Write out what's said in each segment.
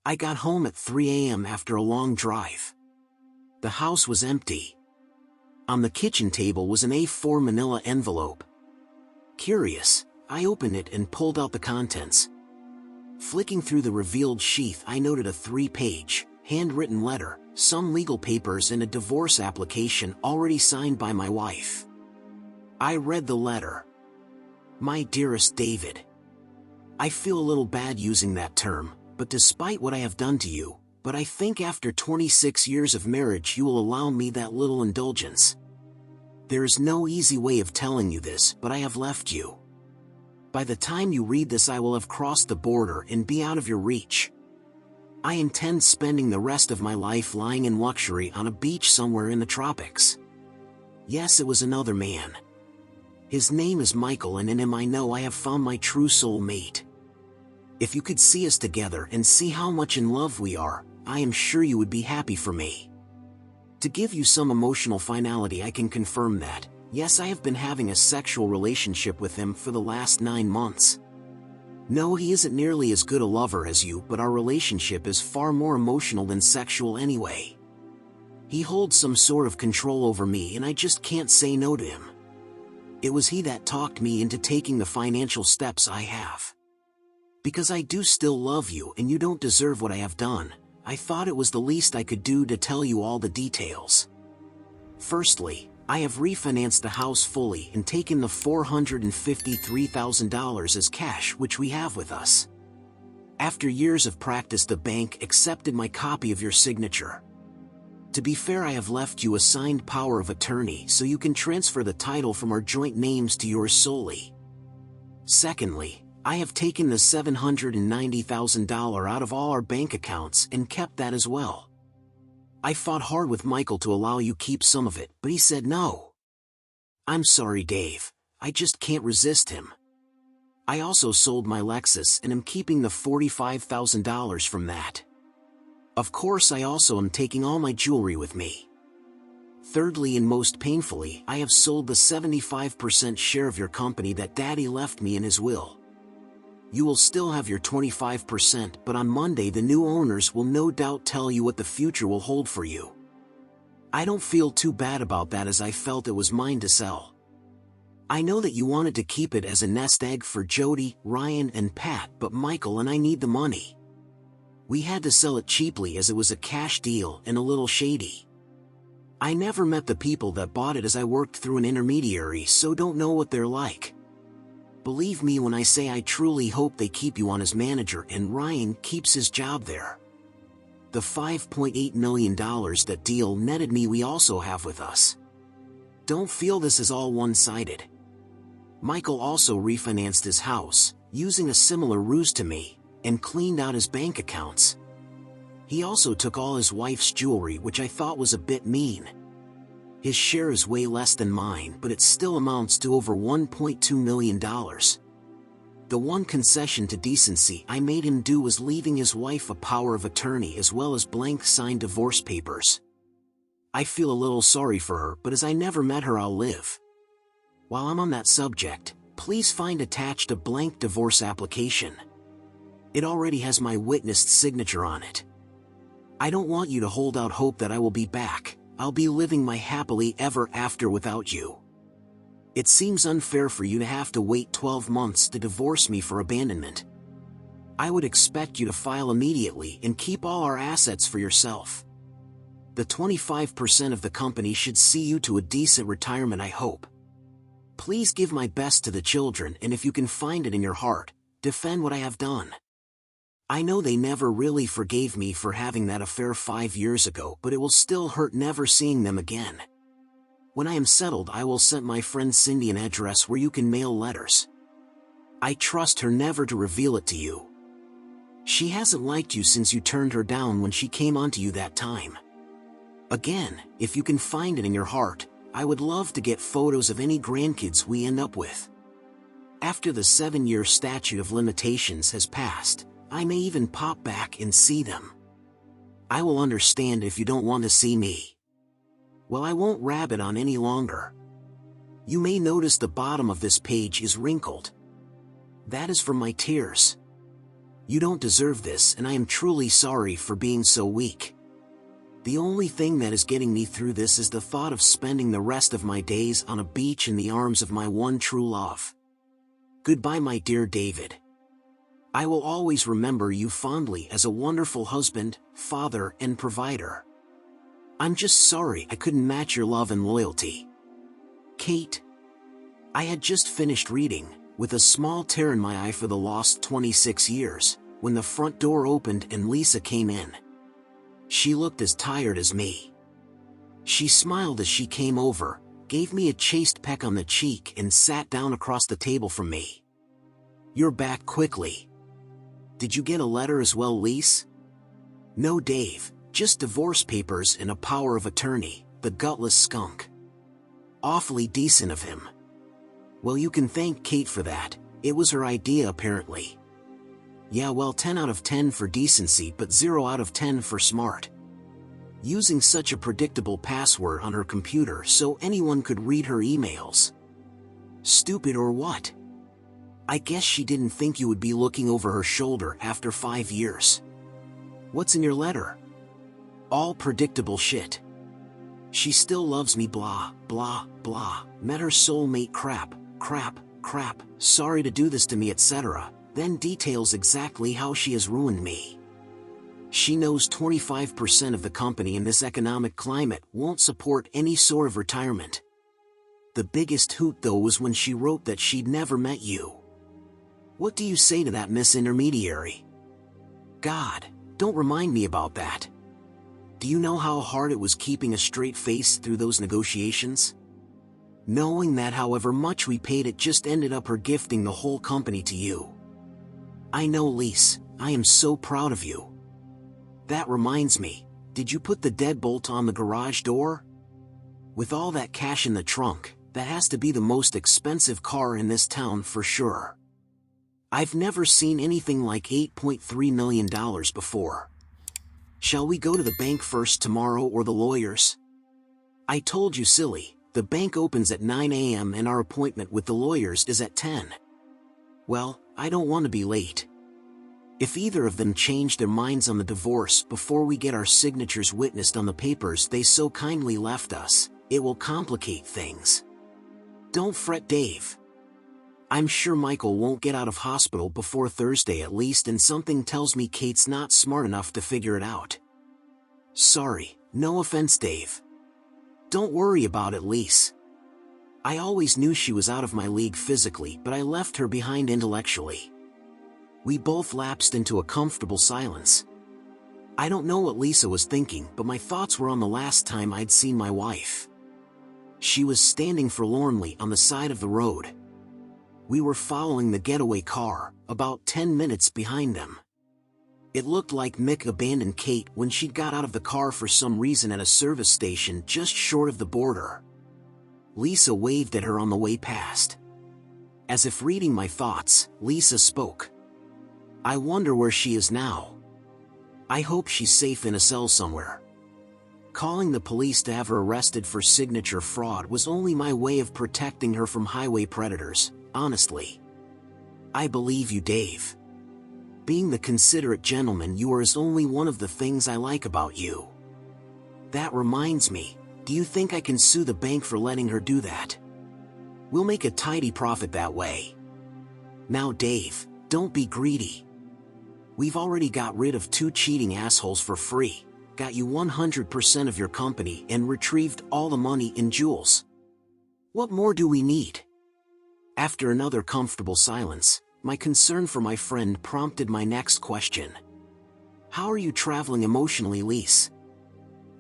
I got home at 3 a.m. after a long drive. The house was empty. On the kitchen table was an A4 manila envelope. Curious, I opened it and pulled out the contents. Flicking through the revealed sheath, I noted a 3-page, handwritten letter, some legal papers and a divorce application already signed by my wife. I read the letter. My dearest David. I feel a little bad using that term, but despite what I have done to you, but I think after 26 years of marriage you will allow me that little indulgence. There is no easy way of telling you this, but I have left you. By the time you read this I will have crossed the border and be out of your reach. I intend spending the rest of my life lying in luxury on a beach somewhere in the tropics. Yes, it was another man. His name is Michael, and in him I know I have found my true soul mate. If you could see us together and see how much in love we are, I am sure you would be happy for me. To give you some emotional finality, I can confirm that, yes, I have been having a sexual relationship with him for the last 9 months. No, he isn't nearly as good a lover as you, but our relationship is far more emotional than sexual anyway. He holds some sort of control over me and I just can't say no to him. It was he that talked me into taking the financial steps I have. Because I do still love you and you don't deserve what I have done, I thought it was the least I could do to tell you all the details. Firstly, I have refinanced the house fully and taken the $453,000 as cash which we have with us. After years of practice, the bank accepted my copy of your signature. To be fair, I have left you a signed power of attorney so you can transfer the title from our joint names to yours solely. Secondly, I have taken the $790,000 out of all our bank accounts and kept that as well. I fought hard with Michael to allow you keep some of it, but he said no. I'm sorry, Dave, I just can't resist him. I also sold my Lexus and am keeping the $45,000 from that. Of course, I also am taking all my jewelry with me. Thirdly, and most painfully, I have sold the 75% share of your company that Daddy left me in his will. You will still have your 25%, but on Monday the new owners will no doubt tell you what the future will hold for you. I don't feel too bad about that, as I felt it was mine to sell. I know that you wanted to keep it as a nest egg for Jody, Ryan and Pat, but Michael and I need the money. We had to sell it cheaply as it was a cash deal and a little shady. I never met the people that bought it as I worked through an intermediary, so don't know what they're like. Believe me when I say I truly hope they keep you on as manager and Ryan keeps his job there. The $5.8 million that deal netted me we also have with us. Don't feel this is all one-sided. Michael also refinanced his house, using a similar ruse to me, and cleaned out his bank accounts. He also took all his wife's jewelry, which I thought was a bit mean. His share is way less than mine, but it still amounts to over $1.2 million. The one concession to decency I made him do was leaving his wife a power of attorney as well as blank signed divorce papers. I feel a little sorry for her, but as I never met her, I'll live. While I'm on that subject, please find attached a blank divorce application. It already has my witnessed signature on it. I don't want you to hold out hope that I will be back. I'll be living my happily ever after without you. It seems unfair for you to have to wait 12 months to divorce me for abandonment. I would expect you to file immediately and keep all our assets for yourself. The 25% of the company should see you to a decent retirement, I hope. Please give my best to the children, and if you can find it in your heart, defend what I have done. I know they never really forgave me for having that affair 5 years ago, but it will still hurt never seeing them again. When I am settled, I will send my friend Cindy an address where you can mail letters. I trust her never to reveal it to you. She hasn't liked you since you turned her down when she came onto you that time. Again, if you can find it in your heart, I would love to get photos of any grandkids we end up with. After the 7-year statute of limitations has passed, I may even pop back and see them. I will understand if you don't want to see me. Well, I won't rabbit on any longer. You may notice the bottom of this page is wrinkled. That is from my tears. You don't deserve this, and I am truly sorry for being so weak. The only thing that is getting me through this is the thought of spending the rest of my days on a beach in the arms of my one true love. Goodbye, my dear David. I will always remember you fondly as a wonderful husband, father, and provider. I'm just sorry I couldn't match your love and loyalty. Kate. I had just finished reading, with a small tear in my eye for the lost 26 years, when the front door opened and Lisa came in. She looked as tired as me. She smiled as she came over, gave me a chaste peck on the cheek, and sat down across the table from me. You're back quickly. Did you get a letter as well, Lise? No, Dave, just divorce papers and a power of attorney, the gutless skunk. Awfully decent of him. Well, you can thank Kate for that. It was her idea, apparently. Yeah, well, 10 out of 10 for decency, but 0 out of 10 for smart. Using such a predictable password on her computer so anyone could read her emails. Stupid or what? I guess she didn't think you would be looking over her shoulder after 5 years. What's in your letter? All predictable shit. She still loves me, blah, blah, blah. Met her soulmate, crap, crap, crap. Sorry to do this to me, etc. Then details exactly how she has ruined me. She knows 25% of the company in this economic climate won't support any sort of retirement. The biggest hoot, though, was when she wrote that she'd never met you. What do you say to that, Miss Intermediary? God, don't remind me about that. Do you know how hard it was keeping a straight face through those negotiations? Knowing that however much we paid, it just ended up her gifting the whole company to you. I know, Lise, I am so proud of you. That reminds me, did you put the deadbolt on the garage door? With all that cash in the trunk, that has to be the most expensive car in this town for sure. I've never seen anything like $8.3 million before. Shall we go to the bank first tomorrow or the lawyers? I told you, silly, the bank opens at 9 a.m. and our appointment with the lawyers is at 10. Well, I don't want to be late. If either of them change their minds on the divorce before we get our signatures witnessed on the papers they so kindly left us, it will complicate things. Don't fret, Dave. I'm sure Michael won't get out of hospital before Thursday at least, and something tells me Kate's not smart enough to figure it out. Sorry, no offense, Dave. Don't worry about it, Lise. I always knew she was out of my league physically, but I left her behind intellectually. We both lapsed into a comfortable silence. I don't know what Lisa was thinking, but my thoughts were on the last time I'd seen my wife. She was standing forlornly on the side of the road. We were following the getaway car, about 10 minutes behind them. It looked like Mick abandoned Kate when she got out of the car for some reason at a service station just short of the border. Lisa waved at her on the way past. As if reading my thoughts, Lisa spoke. I wonder where she is now. I hope she's safe in a cell somewhere. Calling the police to have her arrested for signature fraud was only my way of protecting her from highway predators, honestly. I believe you, Dave. Being the considerate gentleman you are is only one of the things I like about you. That reminds me, do you think I can sue the bank for letting her do that? We'll make a tidy profit that way. Now, Dave, don't be greedy. We've already got rid of 2 cheating assholes for free, got you 100% of your company, and retrieved all the money in jewels. What more do we need? After another comfortable silence, my concern for my friend prompted my next question. How are you traveling emotionally, Lise?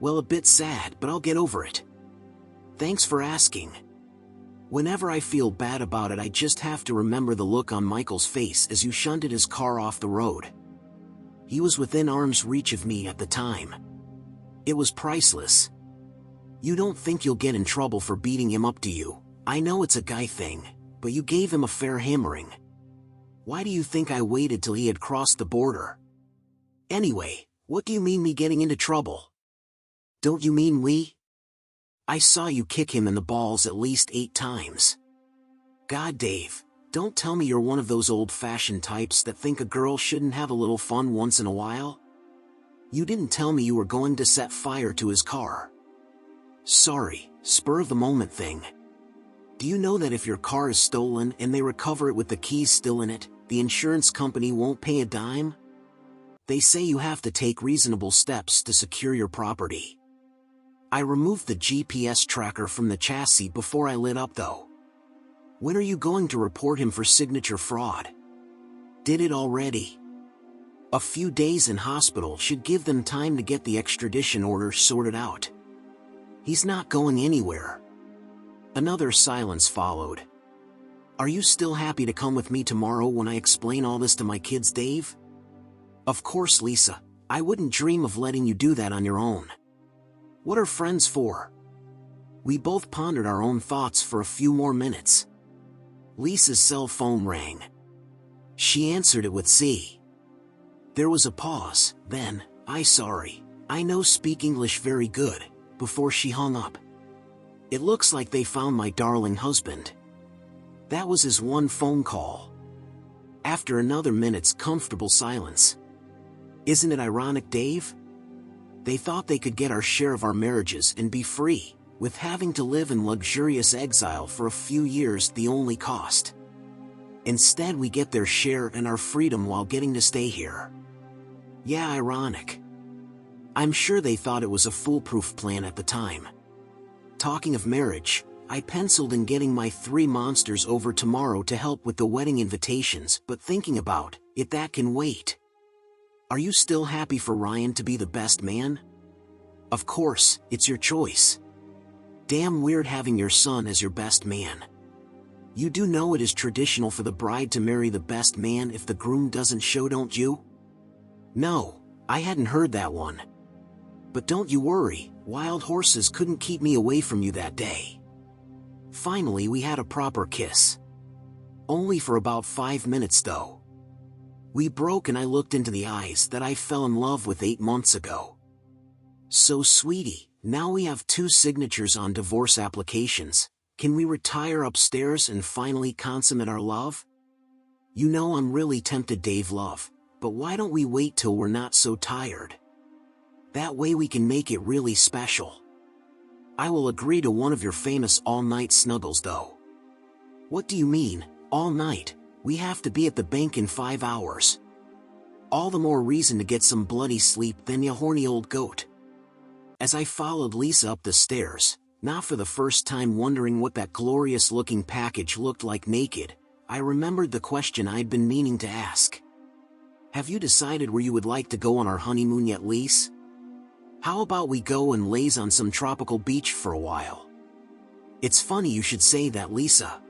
Well, a bit sad, but I'll get over it. Thanks for asking. Whenever I feel bad about it, I just have to remember the look on Michael's face as you shunted his car off the road. He was within arm's reach of me at the time. It was priceless. You don't think you'll get in trouble for beating him up, do you? I know it's a guy thing, but you gave him a fair hammering. Why do you think I waited till he had crossed the border? Anyway, what do you mean me getting into trouble? Don't you mean we? I saw you kick him in the balls at least 8 times. God, Dave, Don't tell me you're one of those old-fashioned types that think a girl shouldn't have a little fun once in a while? You didn't tell me you were going to set fire to his car. Sorry, spur of the moment thing. Do you know that if your car is stolen and they recover it with the keys still in it, the insurance company won't pay a dime? They say you have to take reasonable steps to secure your property. I removed the GPS tracker from the chassis before I lit up though. When are you going to report him for signature fraud? Did it already? A few days in hospital should give them time to get the extradition order sorted out. He's not going anywhere. Another silence followed. Are you still happy to come with me tomorrow when I explain all this to my kids, Dave? Of course, Lisa. I wouldn't dream of letting you do that on your own. What are friends for? We both pondered our own thoughts for a few more minutes. Lisa's cell phone rang. She answered it with C. There was a pause, then, sorry, I know speak English very good, before she hung up. It looks like they found my darling husband. That was his one phone call. After another minute's comfortable silence. Isn't it ironic, Dave? They thought they could get our share of our marriages and be free, with having to live in luxurious exile for a few years the only cost. Instead we get their share and our freedom while getting to stay here. Yeah, ironic. I'm sure they thought it was a foolproof plan at the time. Talking of marriage, I penciled in getting my 3 monsters over tomorrow to help with the wedding invitations, but thinking about it, that can wait. Are you still happy for Ryan to be the best man? Of course, it's your choice. Damn weird having your son as your best man. You do know it is traditional for the bride to marry the best man if the groom doesn't show, don't you? No, I hadn't heard that one. But don't you worry, wild horses couldn't keep me away from you that day. Finally we had a proper kiss. Only for about 5 minutes though. We broke and I looked into the eyes that I fell in love with 8 months ago. So sweetie, now we have 2 signatures on divorce applications. Can we retire upstairs and finally consummate our love? You know I'm really tempted, Dave love, but why don't we wait till we're not so tired? That way we can make it really special. I will agree to one of your famous all-night snuggles though. What do you mean, all night? We have to be at the bank in 5 hours. All the more reason to get some bloody sleep then, you horny old goat. As I followed Lisa up the stairs, not for the first time wondering what that glorious-looking package looked like naked, I remembered the question I'd been meaning to ask. Have you decided where you would like to go on our honeymoon yet, Lise? How about we go and laze on some tropical beach for a while? It's funny you should say that, Lisa.